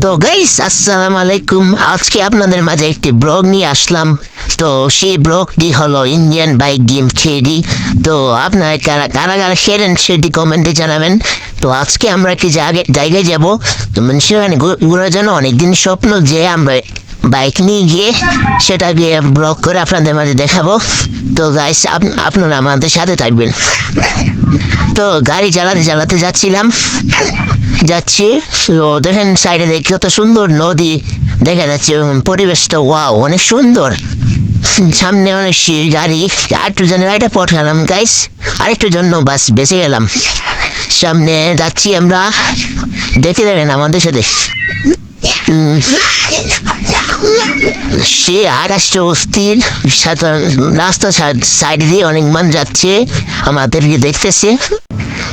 তো গাইস আসসালামু আলাইকুম। আজকে আপনাদের মাঝে একটি ব্লগ নিয়ে আসলাম। তো সেই ব্লগটি হলো ইন্ডিয়ান বাইক গেম থ্রি। তো আপনারা কারা কারা কারা খেলেন সেটি কমেন্টে জানাবেন। তো আজকে আমরা একটি জায়গায় যাব। তো মানে সেখানে ঘোরার জন্য অনেকদিন স্বপ্ন যে আমরা বাইক নিয়ে গিয়ে সেটাকে ব্লগ করে আপনাদের মাঝে দেখাবো। তো গাইস আপনারা আমাদের সাথে থাকবেন। তো গাড়ি চালাতে চালাতে যাচ্ছি। তো দেখেন সাইডে দেখি কত সুন্দর নদী দেখা যাচ্ছে, পরিবেশটা ওয়াও অনেক সুন্দর। সামনে অনেক গাড়ি, আরেকটু জন্য গাড়িটা পঠালাম গাইস, আরেকটু জন্য বাস বেঁচে গেলাম। সামনে যাচ্ছি আমরা, দেখে দেবেন আমাদের সাথে। সে আকাশটা অস্থির, রাস্তা সাইড দিয়ে অনেক মানুষ যাচ্ছে, আমাদেরকে দেখতেছে।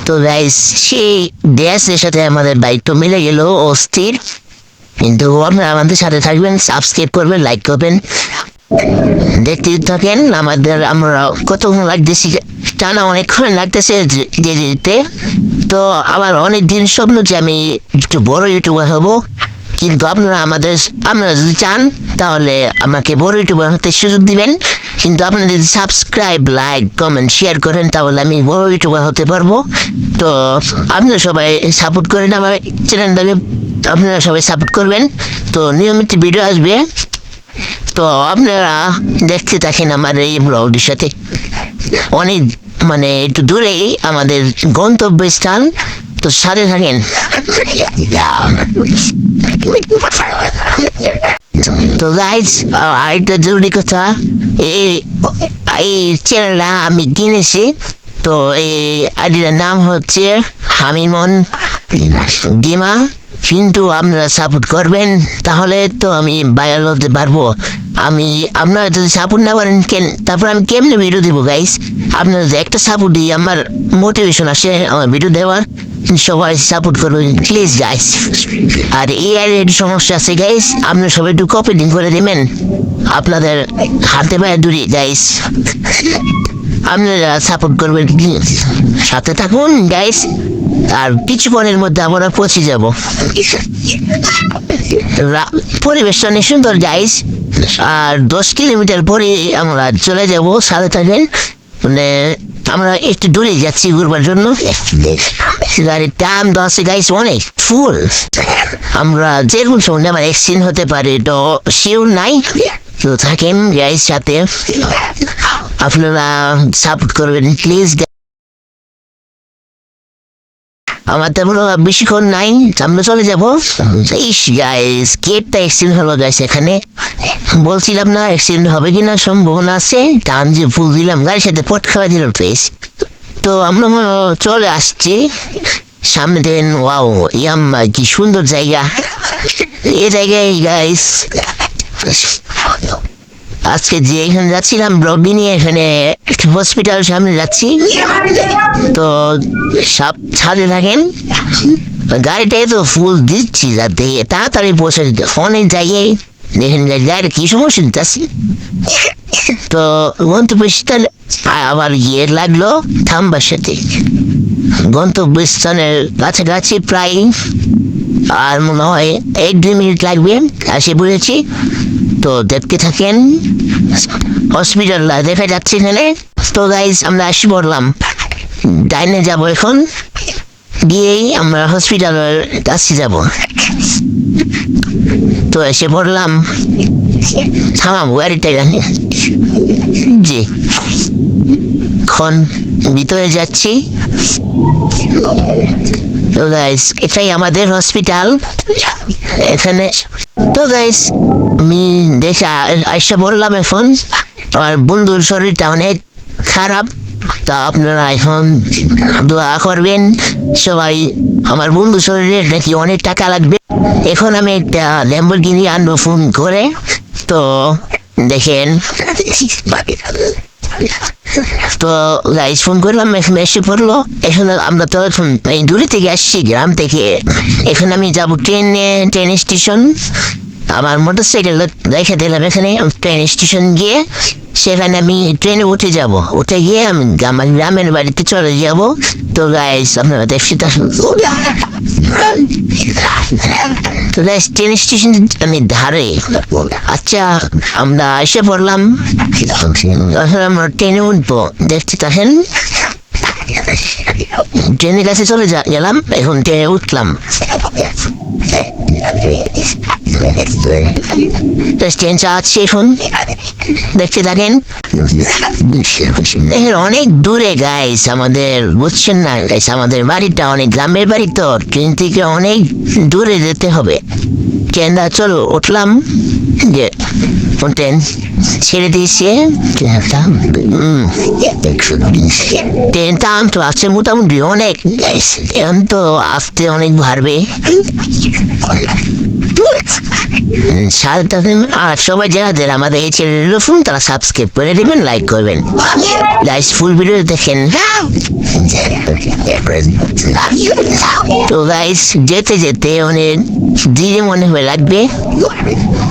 তো গাইস সেই গ্যাসের সাথে আমাদের বাইকটা মিলে গেল, অস্থির। কিন্তু আপনারা আমাদের সাথে থাকবেন, সাবস্ক্রাইব করবেন, লাইক করবেন, দেখতে থাকেন আমরা কতক্ষণ লাগতেছি টানা, অনেকক্ষণ লাগতেছে যেতে। তো আমার অনেক দিন স্বপ্ন যে আমি একটু বড় ইউটিউবার হবো, কিন্তু আপনারা যদি চান তাহলে আমাকে বড় ইউটিউবার হতে সুযোগ দিবেন। কিন্তু আপনারা যদি সাবস্ক্রাইব, লাইক, কমেন্ট, শেয়ার করেন তাহলে আমি বড় ইউটিউবার হতে পারবো। তো আপনারা সবাই সাপোর্ট করেন আমার চ্যানেলটাকে, আপনারা সবাই সাপোর্ট করবেন। তো নিয়মিত ভিডিও আসবে, তো আপনারা দেখতে থাকেন আমার এই ব্লগটির সাথে। অনেক মানে একটু দূরেই আমাদের গন্তব্যস্থান, তো সাথে থাকেন। তো গাইজ আরেকটা জরুরি কথা, এই চ্যানেলটা আমি কিনেছি। তো এই আইডিটার নাম হচ্ছে হামিমন ডিমা। কিন্তু আপনারা সাপোর্ট করবেন তাহলে তো আমি ভাইরাল হতে পারবো। আপনারা যদি সাপোর্ট না করেন তারপর আমি কেমনে ভিডিও দেবো গাইস? আপনারা যদি একটা সাপোর্ট দিই আমার মোটিভেশন আসে আমার ভিডিও দেওয়ার। সবাই সাপোর্ট করবেন প্লিজ গাইস। আর একটু সমস্যা আছে গাইস, আপনারা সবাই একটু কপি লিঙ্ক করে দেবেন আপনাদের হাতে পায়ে দূরে গাইস। আপনারা সাপোর্ট করবেন, সাথে থাকুন গাইস। আর কিছুক্ষণের মধ্যে আমরা পৌঁছে যাব। পরিবেশটা অনেক সুন্দর গাইস। আর 10 কিলোমিটার পরে আমরা চলে যাব, সাথে থাকেন। মানে আমরা একটু দূরে যাচ্ছি ঘুরবার জন্য। গাড়ির দাম তো আছে গাইস অনেক ফুল। আমরা যেরকম সময় আমার অ্যাক্সিডেন্ট হতে পারে, তো শিওর নাই। তো থাকেন গাইস সাথে, আপনারা সাপোর্ট করবেন প্লিজ। আমার তেমন বেশিক্ষণ নাই, আমরা চলে যাবো। গেটটা অ্যাক্সিডেন্ট হলো গাইস এখানে। বলছিলাম না অ্যাক্সিডেন্ট হবে কিনা, সম্ভাবনা আছে। টান যে ফুল দিলাম গাড়ির সাথে পট খাওয়া দিলাম ফেস। তো আমরা চলে আসছি সামনে, দেন ওয়াও ইয়াম্মা কি সুন্দর জায়গা। এই জায়গায় গাইস আজকে যে এখানে যাচ্ছিলাম ব্লগ নিয়ে, এখানে হসপিটাল সামনে যাচ্ছি। তো সব ছাদে থাকেন, গাড়িটাই তো ফুল দিচ্ছি যাতে তাড়াতাড়ি পৌঁছে দিতে। অনেক জায়গায় দেখেন গাড়িটা কি সমস্যা দিতেছি। তো গন্তব্যস্থলে আবার গিয়ে লাগলো থামবার সাথে, গন্তব্যস্থানের কাছাকাছি প্রায়। আর মনে হয় 1-2 মিনিট লাগবে, এসে পড়েছি। তো দেখতে থাকেন, হসপিটাল দেখা যাচ্ছে এখানে। তো গাইজ আমরা আসি পড়লাম, ডাইনে যাব এখন, গিয়েই আমরা হসপিটালের কাছে যাব। তো এসে পড়লাম, থামাম গাড়িটা জি, এখন ভিতরে যাচ্ছি। তো গাইজ এটাই আমাদের হসপিটাল এখানে। তো গাইজ আমি দেখে আইসা বললাম এখন আমার বন্ধুর শরীরটা অনেক খারাপ। তা আপনারা এখন দোয়া করবেন সবাই। আমার বন্ধু শরীরে নাকি অনেক টাকা লাগবে। এখন আমি একটা ল্যাম্বরগিনি আনবো ফোন করে। তো দেখেন, তো গাইজ ফোন করলাম, এখন এসে পড়লো। এখন আমরা তো এখন দূরে থেকে আসছি, গ্রাম থেকে। এখন আমি যাবো ট্রেন স্টেশন। আমার মোটরসাইকেল রেখে দিলাম এখানে। ট্রেন স্টেশন গিয়ে সেখানে আমি ট্রেনে উঠে গিয়ে আমি আমার গ্রামের বাড়িতে চলে যাব। তো গাইস আপনারা দেখছি তো গাইস ট্রেন স্টেশন আমি ধারে। আচ্ছা আমরা এসে পড়লাম, আমরা ট্রেনে উঠবো। দেখছি তখন ট্রেনের কাছে চলে গেলাম, এখন ট্রেনে উঠলাম। ট্রেন চালাচ্ছি এখন, দেখতে থাকেন। অনেক দূরে গাইস আমাদের, বুঝছেন না গাইস, আমাদের বাড়িটা অনেক গ্রামের বাড়ি, তো ট্রেন থেকে অনেক দূরে যেতে হবে। ট্রেনটা চলো উঠলাম, যে ট্রেন ছেড়ে দিয়েছে। ট্রেনটা তো আছে মোটামুটি অনেক, এখন তো আসতে অনেক বাড়বে। আর সবাই যাদের আমাদের এই চ্যানেল ফোন তারা সাবস্ক্রাইব করে দেবেন, লাইক করবেন। গাইস ফুল ভিডিও দেখেন। তো গাইস যেতে যেতে অনেক ধীরে মনে হয়ে লাগবে,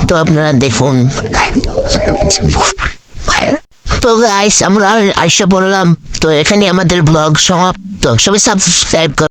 তো আপনারা দেখুন। তো গাইস আমরা আইসা পড়লাম, তো এখানে আমাদের ব্লগ সমাপ্ত। সবাই সাবস্ক্রাইব